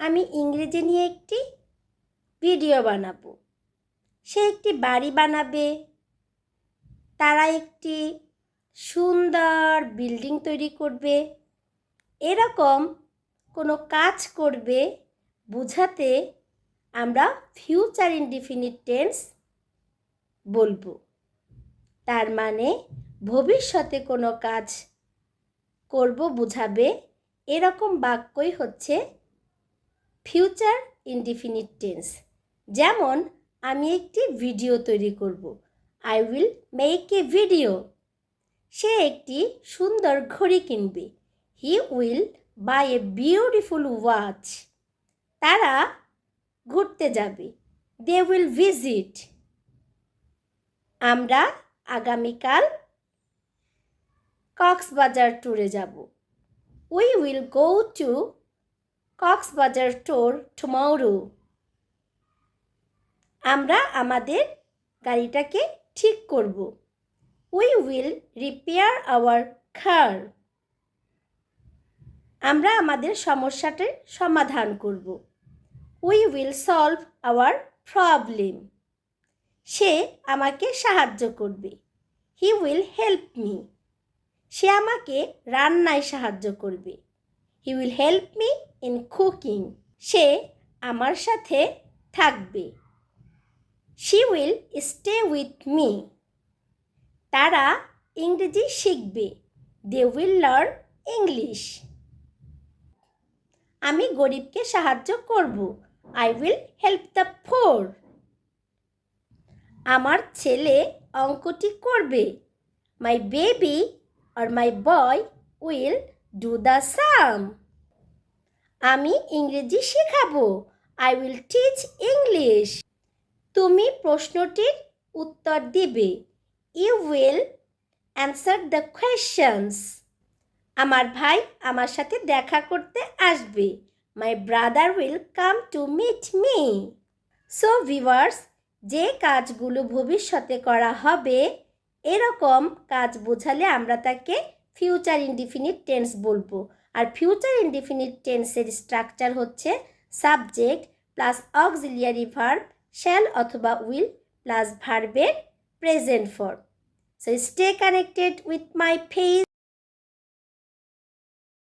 আমি ইংরেজি নিয়ে একটি ভিডিও বানাবো। সে একটি বাড়ি বানাবে, তারা একটি সুন্দর বিল্ডিং তৈরি করবে, এরকম কোনো কাজ করবে বোঝাতে আমরা ফিউচার ইনডিফিনিট টেন্স বলবো। তার মানে ভবিষ্যতে কোনো কাজ করব বোঝাবে এরকম বাক্যই হচ্ছে ফিউচার ইনডিফিনিট টেন্স। যেমন আমি একটি ভিডিও তৈরি করব, I will make a video. সে একটি সুন্দর ঘড়ি কিনবে, he will buy a beautiful watch. তারা ঘুরতে যাবে, দে উইল ভিজিট। আমরা আগামীকাল কক্সবাজার ট্যুরে যাব, we will go to Cox's Bazar tour tomorrow. আমরা আমাদের গাড়িটাকে ঠিক করব, we will repair our car. আমরা আমাদের সমস্যাটির সমাধান করব, we will solve our problem. সে আমাকে সাহায্য করবে, হি উইল হেল্প মি। সে আমাকে রান্নায় সাহায্য করবে, he will help me in cooking. সে আমার সাথে থাকবে, she will stay with me. তারা ইংরেজি শিখবে, দে উইল লার্ন ইংলিশ। আমি গরিবকে সাহায্য করব, I will help the poor. আমার ছেলে অঙ্কটি করবে, my baby or my boy will do the sum. আমি ইংরেজি শেখাবো, আই উইল টিচ ইংলিশ। তুমি প্রশ্নটির উত্তর দিবে, you will answer the questions. আমার ভাই আমার সাথে দেখা করতে আসবে, my brother will come to meet me. So viewers, যে কাজগুলো ভবিষ্যতে করা হবে এরকম কাজ বোঝালে আমরা তাকে ফিউচার ইনডিফিনিট টেন্স বলবো। আর ফিউচার ইনডিফিনিট টেন্সের স্ট্রাকচার হচ্ছে subject plus auxiliary verb, shall অথবা উইল প্লাস ভার্বের present form. So stay connected with my page.